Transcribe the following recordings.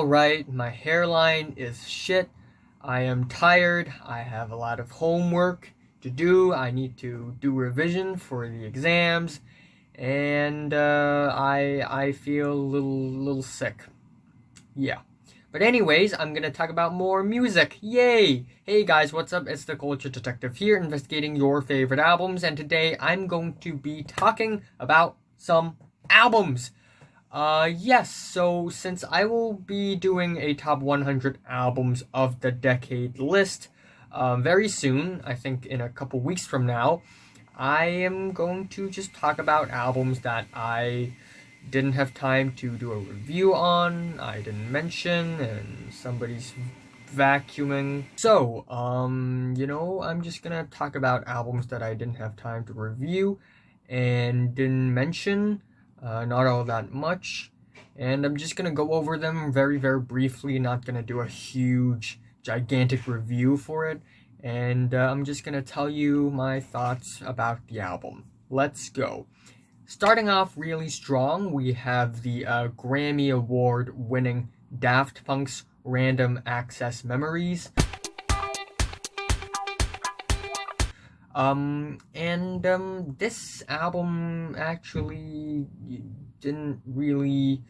alright. My hairline is shit. I am tired. I have a lot of homework to do. I need to do revision for the exams. And I feel a little sick. Yeah. But anyways, I'm gonna talk about more music. Yay! Hey guys, what's up? It's the Culture Detective here, investigating your favorite albums, and today I'm going to be talking about some albums. Yes, so since I will be doing a top 100 albums of the decade list, very soon, I think in a couple weeks from now, I am going to just talk about albums that I didn't have time to do a review on, I didn't mention, and somebody's vacuuming. So, I'm just gonna talk about albums that I didn't have time to review and didn't mention, not all that much. And I'm just gonna go over them very, very briefly, not gonna do a huge, gigantic review for it. And I'm just gonna tell you my thoughts about the album. Let's go. Starting off really strong, we have the Grammy Award winning Daft Punk's Random Access Memories. This album actually didn't really,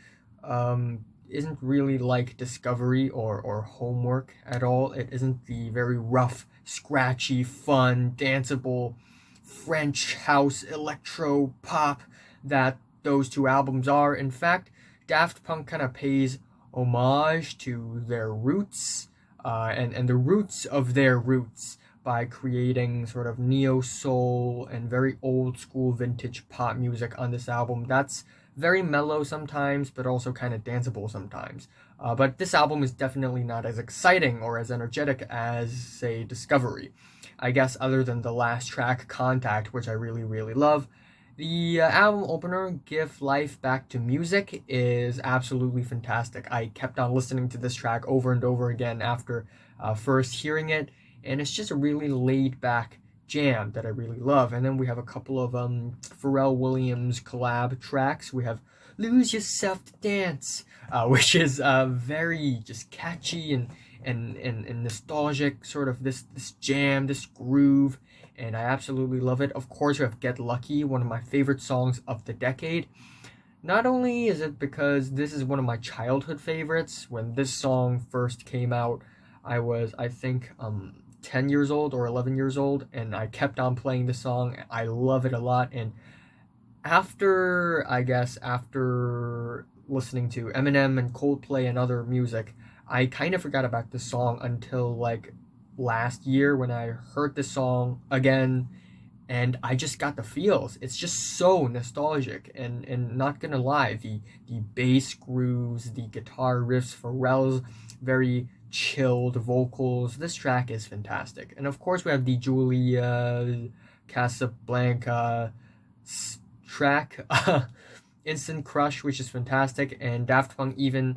isn't really like Discovery or Homework at all. It isn't the very rough, scratchy, fun, danceable French house electro pop that those two albums are. In fact, Daft Punk kind of pays homage to their roots, and the roots of their roots by creating sort of neo-soul and very old school vintage pop music on this album. That's very mellow sometimes, but also kind of danceable sometimes. But this album is definitely not as exciting or as energetic as, say, Discovery. I guess other than the last track, Contact, which I really, really love. The album opener, Give Life Back to Music, is absolutely fantastic. I kept on listening to this track over and over again after first hearing it, and it's just a really laid-back jam that I really love. And then we have a couple of Pharrell Williams collab tracks. We have Lose Yourself to Dance, which is very just catchy and nostalgic, sort of this jam, this groove, and I absolutely love it. Of course, we have Get Lucky, one of my favorite songs of the decade. Not only is it because this is one of my childhood favorites. When this song first came out, I was, I think, 10 years old or 11 years old, and I kept on playing the song. I love it a lot, and after listening to Eminem and Coldplay and other music, I kind of forgot about this song until like last year when I heard this song again, and I just got the feels. It's just so nostalgic, and not gonna lie, the bass grooves, the guitar riffs, Pharrell's very chilled vocals. This track is fantastic. And of course we have the Julia Casablanca track, Instant Crush, which is fantastic, and Daft Punk even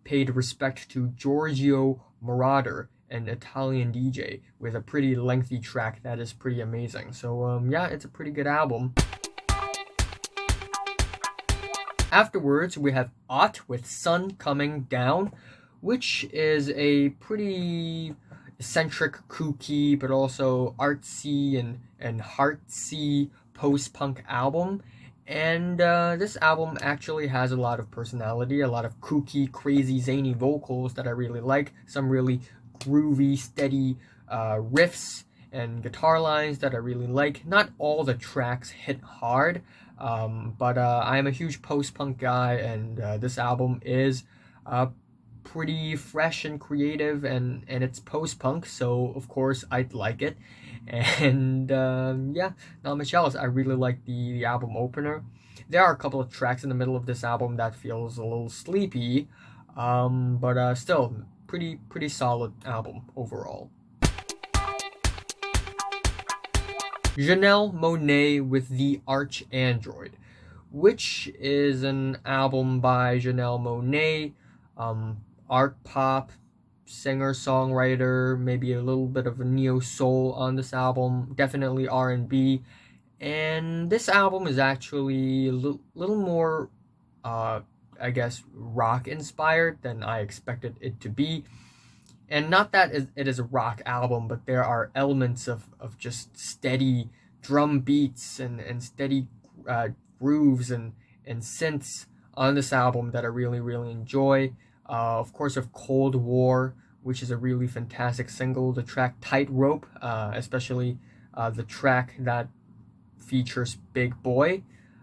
paid respect to Giorgio Moroder, an Italian DJ, with a pretty lengthy track that is pretty amazing. So yeah, it's a pretty good album. Afterwards, we have Ott with Sun Coming Down, which is a pretty eccentric, kooky, but also artsy and heartsy post-punk album. And this album actually has a lot of personality, a lot of kooky, crazy, zany vocals that I really like, some really groovy, steady riffs and guitar lines that I really like. Not all the tracks hit hard, but I'm a huge post-punk guy, and this album is pretty fresh and creative, and it's post-punk, so of course I'd like it. And yeah, not much else. I really like the album opener. There are a couple of tracks in the middle of this album that feels a little sleepy, but still pretty solid album overall. Janelle Monáe with The Arch Android, which is an album by Janelle Monáe, art pop, singer-songwriter, maybe a little bit of a neo-soul on this album, definitely R&B, and this album is actually a little more I guess, rock inspired than I expected it to be. And not that it is a rock album, but there are elements of just steady drum beats and steady grooves and synths on this album that I really, really enjoy. Of course, of Cold War, which is a really fantastic single. The track Tightrope, especially the track that features Big Boy.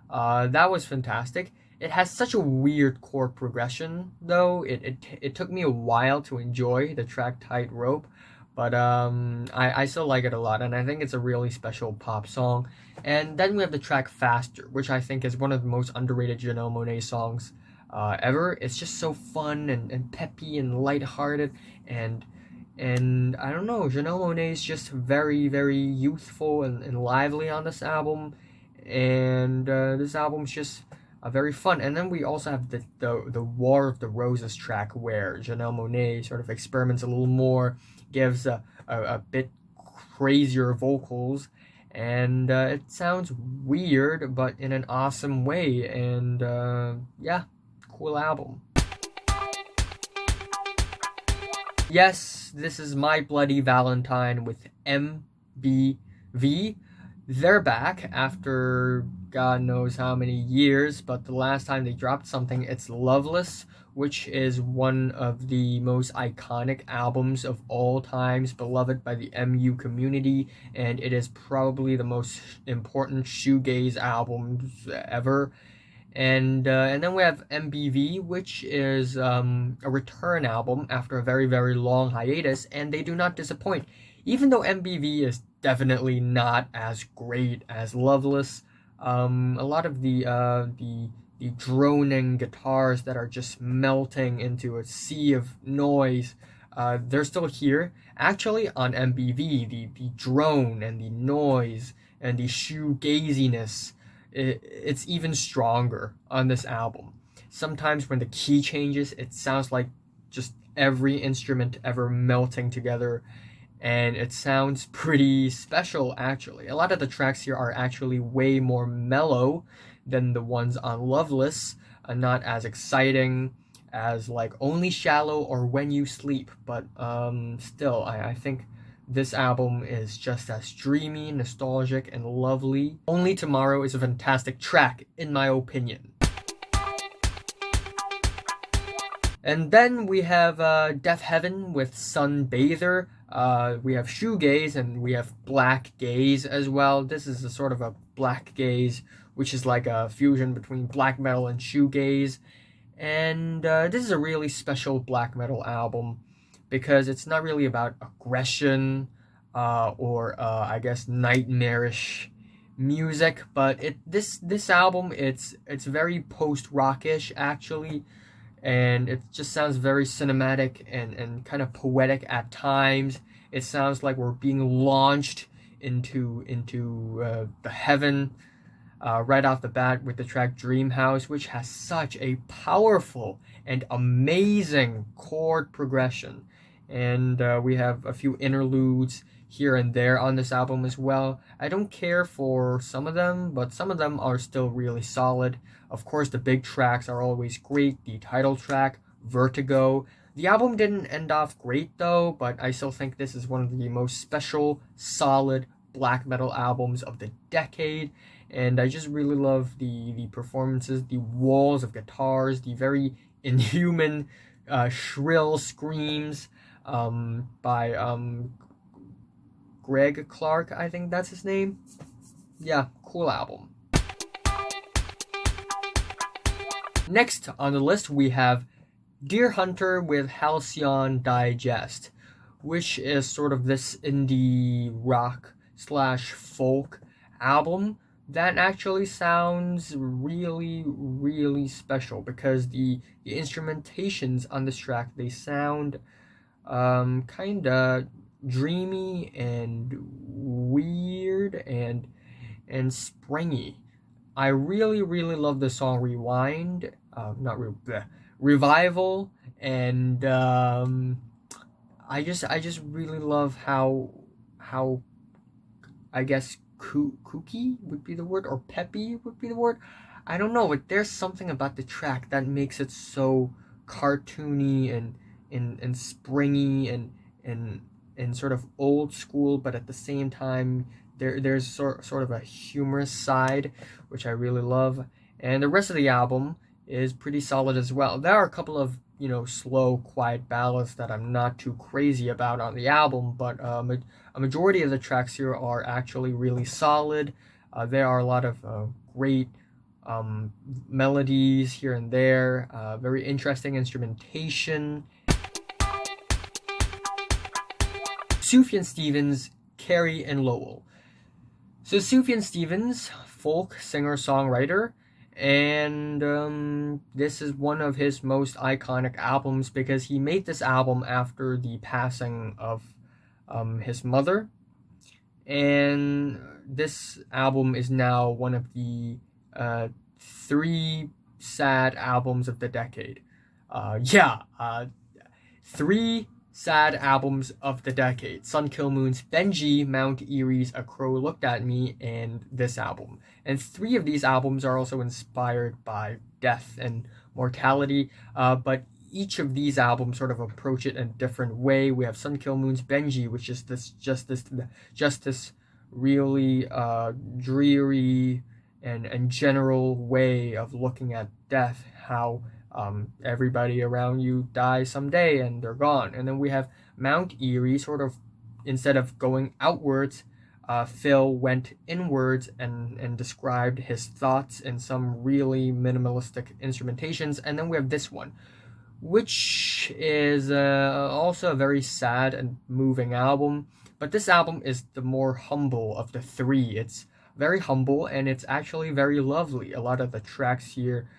That was fantastic. It has such a weird chord progression, though. It took me a while to enjoy the track Tightrope, but I still like it a lot, and I think it's a really special pop song. And then we have the track Faster, which I think is one of the most underrated Janelle Monáe songs ever. It's just so fun and peppy and lighthearted, and and I don't know, Janelle Monáe is just very, very youthful and lively on this album, and this album's just very fun. And then we also have the War of the Roses track, where Janelle Monáe sort of experiments a little more, gives a bit crazier vocals, and it sounds weird, but in an awesome way. And yeah, cool album. Yes, this is My Bloody Valentine with MBV. They're back after God knows how many years, but the last time they dropped something, it's Loveless, which is one of the most iconic albums of all times, beloved by the MU community, and it is probably the most important shoegaze album ever. And then we have MBV, which is a return album after a very, very long hiatus, and they do not disappoint. Even though MBV is definitely not as great as Loveless, a lot of the droning guitars that are just melting into a sea of noise, they're still here. Actually, on MBV, the drone and the noise and the shoegaziness, it's even stronger on this album. Sometimes when the key changes, it sounds like just every instrument ever melting together, and it sounds pretty special actually. A lot of the tracks here are actually way more mellow than the ones on Loveless, not as exciting as like Only Shallow or When You Sleep, but still, I think this album is just as dreamy, nostalgic, and lovely. Only Tomorrow is a fantastic track, in my opinion. And then we have Deafheaven with Sunbather. We have Shoegaze, and we have Black Gaze as well. This is a sort of a Black Gaze, which is like a fusion between black metal and shoegaze. And this is a really special black metal album, because it's not really about aggression or I guess nightmarish music, but this album, it's very post rockish actually, and it just sounds very cinematic and kind of poetic at times. It sounds like we're being launched into the heaven right off the bat with the track Dream House, which has such a powerful and amazing chord progression. And we have a few interludes here and there on this album as well. I don't care for some of them, but some of them are still really solid. Of course, the big tracks are always great. The title track, Vertigo. The album didn't end off great though, but I still think this is one of the most special, solid black metal albums of the decade. And I just really love the performances, the walls of guitars, the very inhuman, shrill screams by Greg Clark, I think that's his name. Yeah, cool album. Next on the list, we have Deerhunter with Halcyon Digest, which is sort of this indie rock slash folk album that actually sounds really, really special, because the instrumentations on this track, they sound kind of dreamy and weird and springy. I really, really love the song Rewind, Revival, and I just really love how I guess kooky would be the word, or peppy would be the word. I don't know, but there's something about the track that makes it so cartoony and springy and and sort of old school, but at the same time there's sort of a humorous side which I really love. And the rest of the album is pretty solid as well. There are a couple of, you know, slow, quiet ballads that I'm not too crazy about on the album, but a majority of the tracks here are actually really solid. There are a lot of great um, melodies here and there, very interesting instrumentation. Sufjan Stevens, Carey, and Lowell. So Sufjan Stevens, folk singer-songwriter, and this is one of his most iconic albums because he made this album after the passing of his mother, and this album is now one of the three sad albums of the decade. Three sad albums of the decade: Sun Kil Moon's Benji, Mount Erie's A Crow Looked at Me, and this album. And three of these albums are also inspired by death and mortality, but each of these albums sort of approach it in a different way. We have Sun Kil Moon's Benji, which is this really dreary and general way of looking at death, how everybody around you dies someday and they're gone. And then we have Mount Erie, sort of, instead of going outwards, Phil went inwards and described his thoughts in some really minimalistic instrumentations. And then we have this one, which is also a very sad and moving album. But this album is the more humble of the three. It's very humble and it's actually very lovely. A lot of the tracks here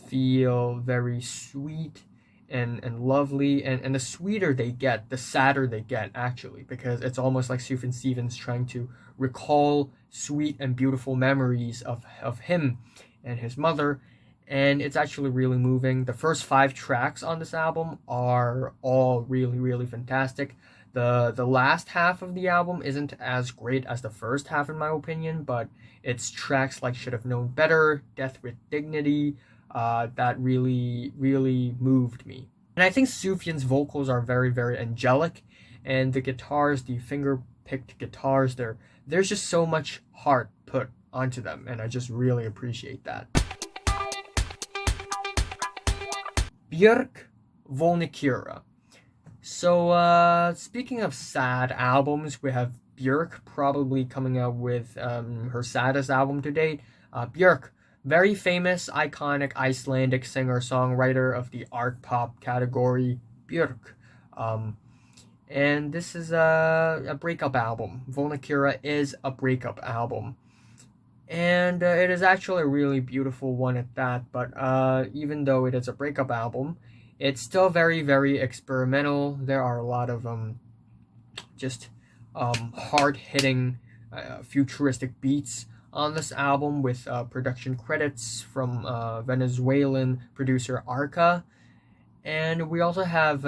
feel very sweet and lovely, and the sweeter they get, the sadder they get, actually, because it's almost like Sufjan Stevens trying to recall sweet and beautiful memories of him and his mother, and it's actually really moving. The first 5 tracks on this album are all really, really fantastic. The last half of the album isn't as great as the first half, in my opinion, but it's tracks like Should Have Known Better, Death with Dignity, that really, really moved me. And I think Sufjan's vocals are very, very angelic, and the guitars, the finger-picked guitars, there's just so much heart put onto them, and I just really appreciate that. Björk, Volnikura. So, speaking of sad albums, we have Björk probably coming out with her saddest album to date. Björk, very famous, iconic Icelandic singer-songwriter of the art pop category, Björk. And this is a breakup album. Volnikura is a breakup album. And it is actually a really beautiful one at that, but even though it is a breakup album, it's still very, very experimental. There are a lot of just hard-hitting futuristic beats on this album, with production credits from Venezuelan producer Arca. And we also have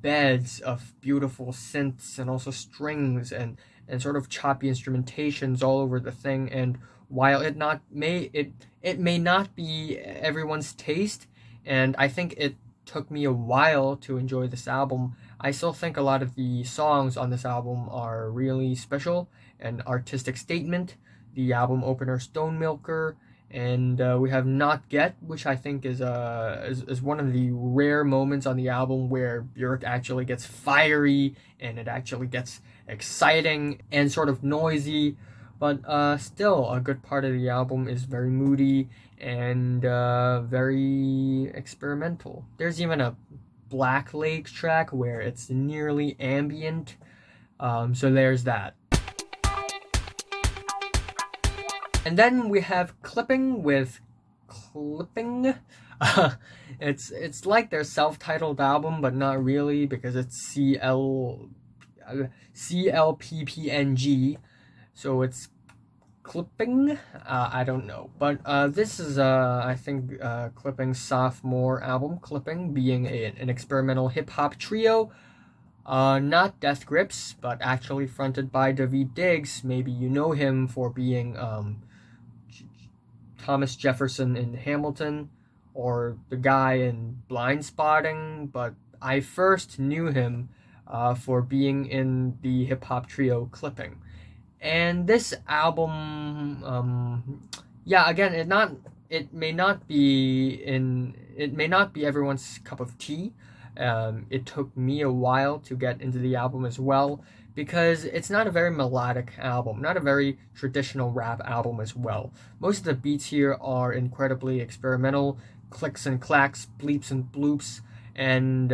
beds of beautiful synths and also strings and sort of choppy instrumentations all over the thing. And while it may not be everyone's taste, and I think it took me a while to enjoy this album, I still think a lot of the songs on this album are really special, an artistic statement. The album opener, Stonemilker, and we have Not Get, which I think is one of the rare moments on the album where Björk actually gets fiery and it actually gets exciting and sort of noisy, but still a good part of the album is very moody and very experimental. There's even a Black Lake track where it's nearly ambient, so there's that. And then we have Clipping with Clipping. It's like their self-titled album, but not really, because it's CLPPNG, so it's Clipping. I don't know, but this is I think Clipping's sophomore album. Clipping being an experimental hip hop trio. Not Death Grips, but actually fronted by Daveed Diggs. Maybe you know him for being Thomas Jefferson in Hamilton, or the guy in Blind Spotting, but I first knew him for being in the hip hop trio Clipping. And this album, yeah, again, it may not be everyone's cup of tea. It took me a while to get into the album as well, because it's not a very melodic album, not a very traditional rap album as well. Most of the beats here are incredibly experimental, clicks and clacks, bleeps and bloops, and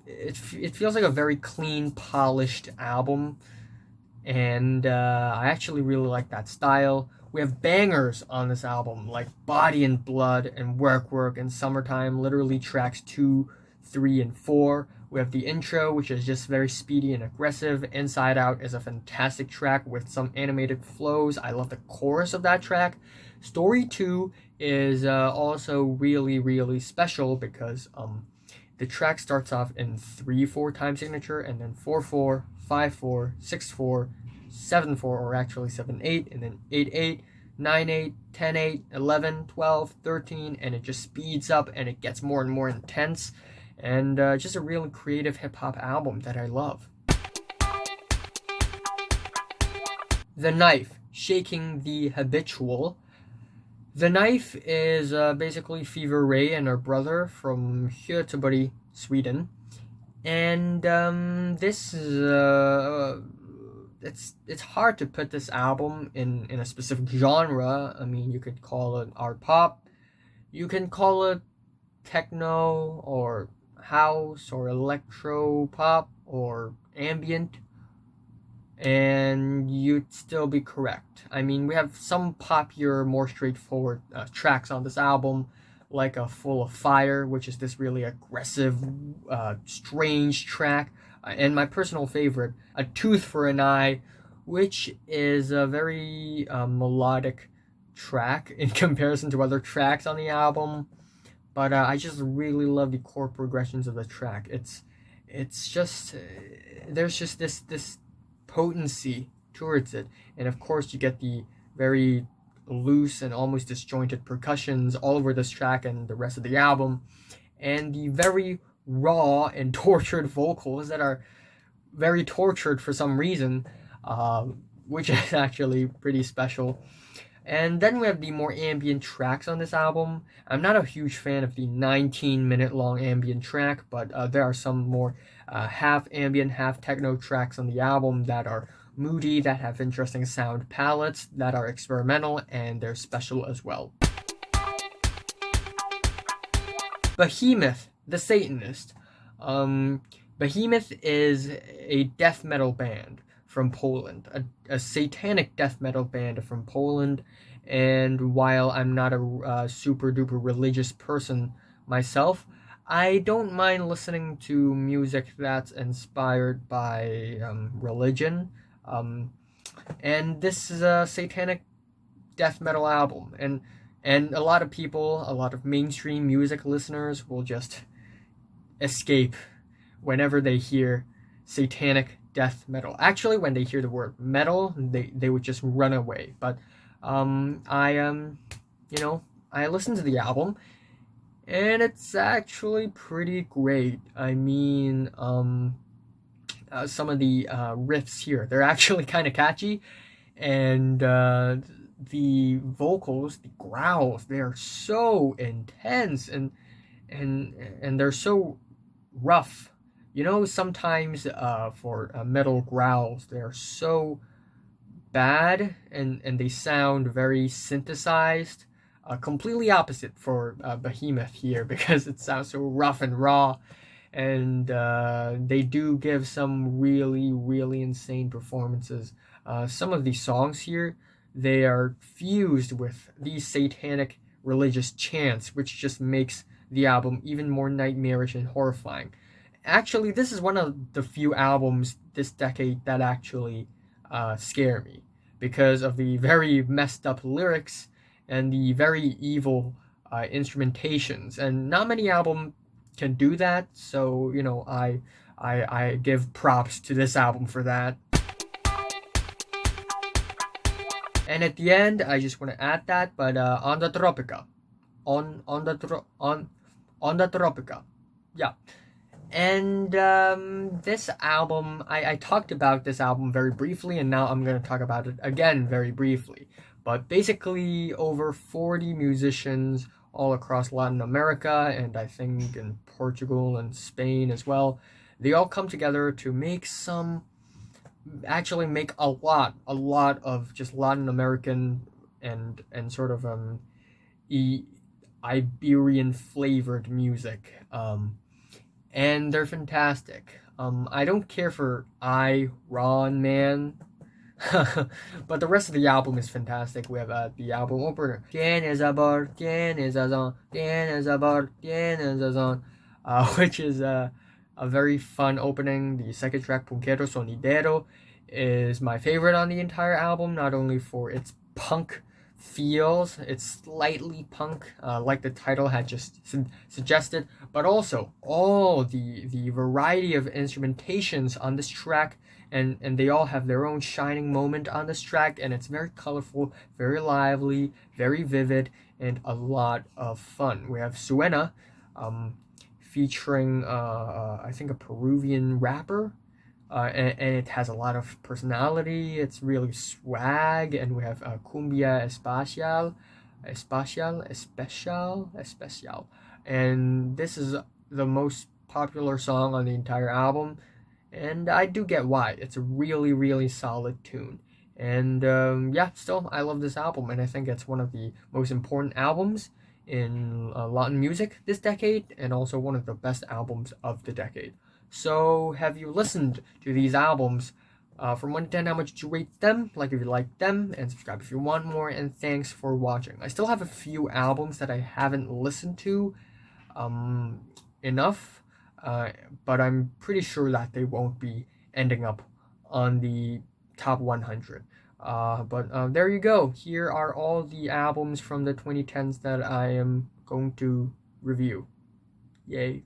it feels like a very clean, polished album, and I actually really like that style. We have bangers on this album, like Body and Blood and Work and Summertime, literally tracks 2, 3, and 4. We have the intro, which is just very speedy and aggressive. Inside Out is a fantastic track with some animated flows. I love the chorus of that track. Story 2 is also really, really special because the track starts off in 3/4 time signature, and then 4/4, 5/4, 6/4, 7/4, or actually 7/8, and then 8/8, 9/8, 10/8, 11, 12, 13, and it just speeds up and it gets more and more intense, and just a really creative hip hop album that I love. The Knife, Shaking the Habitual. The Knife is basically Fever Ray and her brother from Göteborg, Sweden, and this is it's hard to put this album in a specific genre. I mean, you could call it art pop, you can call it techno or house or electro pop or ambient, and you'd still be correct. I mean, we have some popular, more straightforward tracks on this album, like Full of Fire, which is this really aggressive, strange track, and my personal favorite, A Tooth for an Eye, which is a very melodic track in comparison to other tracks on the album, but I just really love the chord progressions of the track. It's just there's just this potency towards it, and of course you get the very loose and almost disjointed percussions all over this track and the rest of the album, and the very raw and tortured vocals that are very tortured for some reason, which is actually pretty special. And then we have the more ambient tracks on this album. I'm not a huge fan of the 19-minute long ambient track, but there are some more half ambient, half techno tracks on the album that are moody, that have interesting sound palettes, that are experimental, and they're special as well. Behemoth, the Satanist. Behemoth is a death metal band from Poland, a satanic death metal band from Poland. And while I'm not a super duper religious person myself, I don't mind listening to music that's inspired by religion. And this is a satanic death metal album, and a lot of people, a lot of mainstream music listeners will just escape whenever they hear satanic death metal. Actually, when they hear the word metal, they would just run away. But I listened to the album, and it's actually pretty great. I mean, some of the riffs here, they're actually kind of catchy, and the vocals, the growls, they are so intense, and they're so rough. You know, sometimes for metal growls, they're so bad and they sound very synthesized. Completely opposite for Behemoth here, because it sounds so rough and raw, and they do give some really, really insane performances. Some of these songs here, they are fused with these satanic religious chants, which just makes the album even more nightmarish and horrifying. Actually, this is one of the few albums this decade that actually scare me, because of the very messed up lyrics and the very evil instrumentations. And not many albums can do that, so you know, I give props to this album for that. And at the end, I just want to add that, but Ondatrópica, on Ondatropica, yeah. And this album, I talked about this album very briefly, and now I'm going to talk about it again very briefly. But basically, over 40 musicians all across Latin America, and I think in Portugal and Spain as well, they all come together to make actually make a lot of just Latin American and sort of e- Iberian flavored music. And they're fantastic. I don't care for Iron Man, but the rest of the album is fantastic. We have the album opener. ¿Quién es amor? ¿Quién es razón? ¿Quién es amor? ¿Quién es razón? Which is a very fun opening. The second track, Punkero, Sonidero, is my favorite on the entire album, not only for its punk feels, it's slightly punk, like the title had just suggested, but also all the variety of instrumentations on this track, and they all have their own shining moment on this track, and it's very colorful, very lively, very vivid, and a lot of fun. We have Suena, featuring I think a Peruvian rapper, and it has a lot of personality. It's really swag, and we have Cumbia Especial, and this is the most popular song on the entire album, and I do get why. It's a really, really solid tune. And yeah, still, I love this album, and I think it's one of the most important albums in Latin music this decade, and also one of the best albums of the decade. So, have you listened to these albums? From 1 to 10, how much did you rate them? Like if you like them, and subscribe if you want more, and thanks for watching. I still have a few albums that I haven't listened to um, enough, uh, but I'm pretty sure that they won't be ending up on the top 100. But there you go. Here are all the albums from the 2010s that I am going to review. Yay.